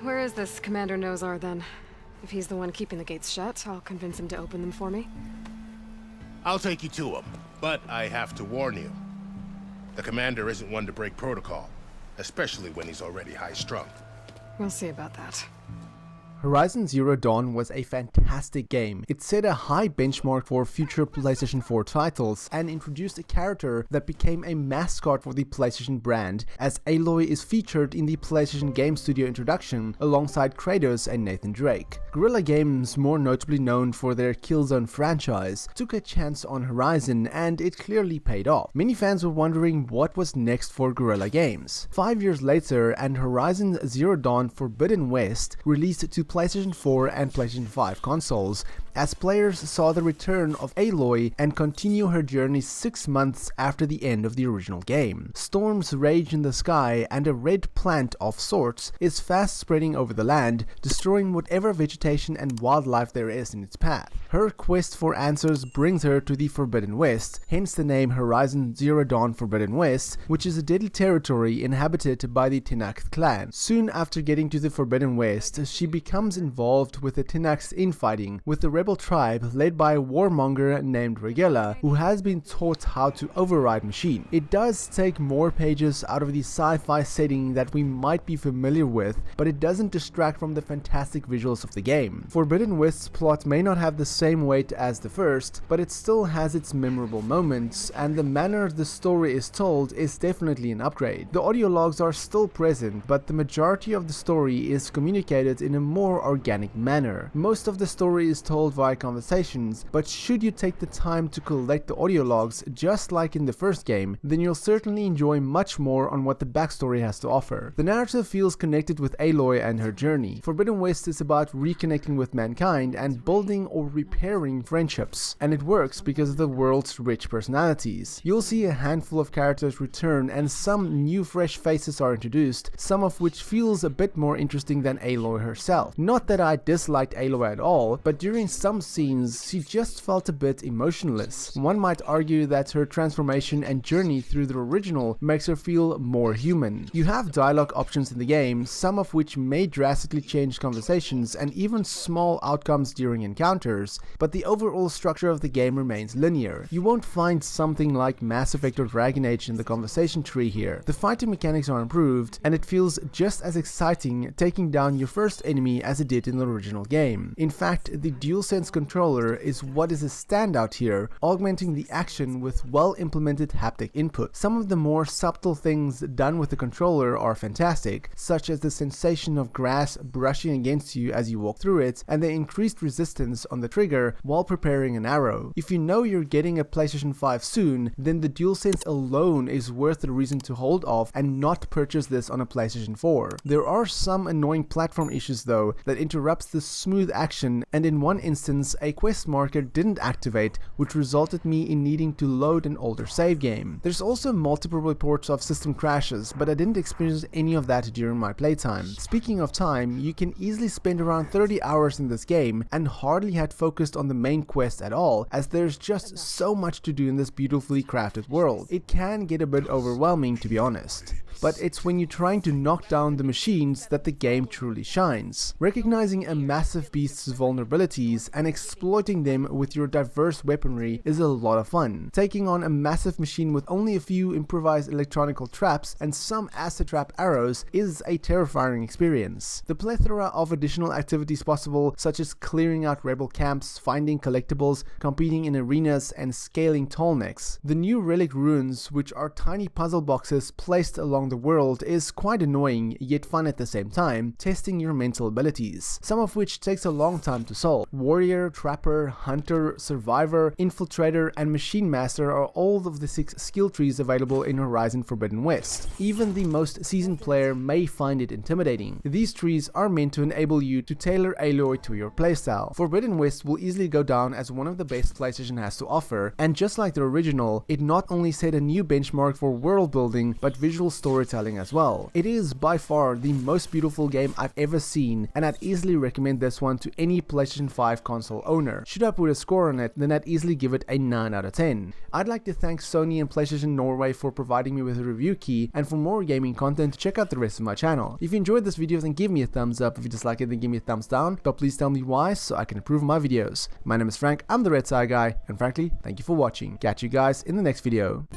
Where is this Commander Nozar then? If he's the one keeping the gates shut, I'll convince him to open them for me. I'll take you to him, but I have to warn you. The commander isn't one to break protocol, especially when he's already high-strung. We'll see about that. Horizon Zero Dawn was a fantastic game. It set a high benchmark for future PlayStation 4 titles and introduced a character that became a mascot for the PlayStation brand, as Aloy is featured in the PlayStation Game Studio introduction alongside Kratos and Nathan Drake. Guerrilla Games, more notably known for their Killzone franchise, took a chance on Horizon and it clearly paid off. Many fans were wondering what was next for Guerrilla Games. 5 years later, and Horizon Zero Dawn Forbidden West released to PlayStation 4 and PlayStation 5 consoles, as players saw the return of Aloy and continue her journey 6 months after the end of the original game. Storms rage in the sky and a red plant of sorts is fast spreading over the land, destroying whatever vegetation and wildlife there is in its path. Her quest for answers brings her to the Forbidden West, hence the name Horizon Zero Dawn Forbidden West, which is a deadly territory inhabited by the Tenakth clan. Soon after getting to the Forbidden West, she becomes involved with the Tenakth infighting with the rebel tribe led by a warmonger named Regilla, who has been taught how to override machine. It does take more pages out of the sci-fi setting that we might be familiar with, but it doesn't distract from the fantastic visuals of the game. Forbidden West's plot may not have the same weight as the first, but it still has its memorable moments, and the manner the story is told is definitely an upgrade. The audio logs are still present, but the majority of the story is communicated in a more organic manner. Most of the story is told via conversations, but should you take the time to collect the audio logs just like in the first game, then you'll certainly enjoy much more on what the backstory has to offer. The narrative feels connected with Aloy and her journey. Forbidden West is about reconnecting with mankind and building or repairing friendships, and it works because of the world's rich personalities. You'll see a handful of characters return and some new fresh faces are introduced, some of which feels a bit more interesting than Aloy herself. Not that I disliked Aloy at all, but during some scenes she just felt a bit emotionless. One might argue that her transformation and journey through the original makes her feel more human. You have dialogue options in the game, some of which may drastically change conversations and even small outcomes during encounters, but the overall structure of the game remains linear. You won't find something like Mass Effect or Dragon Age in the conversation tree here. The fighting mechanics are improved, and it feels just as exciting taking down your first enemy as it did in the original game. In fact, the DualSense controller is what is a standout here, augmenting the action with well-implemented haptic input. Some of the more subtle things done with the controller are fantastic, such as the sensation of grass brushing against you as you walk through it, and the increased resistance on the trigger while preparing an arrow. If you know you're getting a PlayStation 5 soon, then the DualSense alone is worth the reason to hold off and not purchase this on a PlayStation 4. There are some annoying platform issues though that interrupts the smooth action, and in one instance a quest marker didn't activate, which resulted me in needing to load an older save game. There's also multiple reports of system crashes, but I didn't experience any of that during my playtime. Speaking of time, you can easily spend around 30 hours in this game and hardly had focused on the main quest at all, as there's just so much to do in this beautifully crafted world. It can get a bit overwhelming, to be honest. But it's when you're trying to knock down the machines that the game truly shines. Recognizing a massive beast's vulnerabilities and exploiting them with your diverse weaponry is a lot of fun. Taking on a massive machine with only a few improvised electronical traps and some acid trap arrows is a terrifying experience. The plethora of additional activities possible, such as clearing out rebel camps, finding collectibles, competing in arenas, and scaling tallnecks. The new relic runes, which are tiny puzzle boxes placed along the world, is quite annoying yet fun at the same time, testing your mental abilities, some of which takes a long time to solve. Warrior, Trapper, Hunter, Survivor, Infiltrator, and Machine Master are all of the 6 skill trees available in Horizon Forbidden West. Even the most seasoned player may find it intimidating. These trees are meant to enable you to tailor Aloy to your playstyle. Forbidden West will easily go down as one of the best PlayStation has to offer, and just like the original, it not only set a new benchmark for world building, but visual story storytelling as well. It is by far the most beautiful game I've ever seen, and I'd easily recommend this one to any PlayStation 5 console owner. Should I put a score on it, then I'd easily give it a 9 out of 10. I'd like to thank Sony and PlayStation Norway for providing me with a review key, and for more gaming content, check out the rest of my channel. If you enjoyed this video, then give me a thumbs up. If you dislike it, then give me a thumbs down, but please tell me why so I can improve my videos. My name is Frank, I'm the RedTieGuy, and frankly, thank you for watching. Catch you guys in the next video.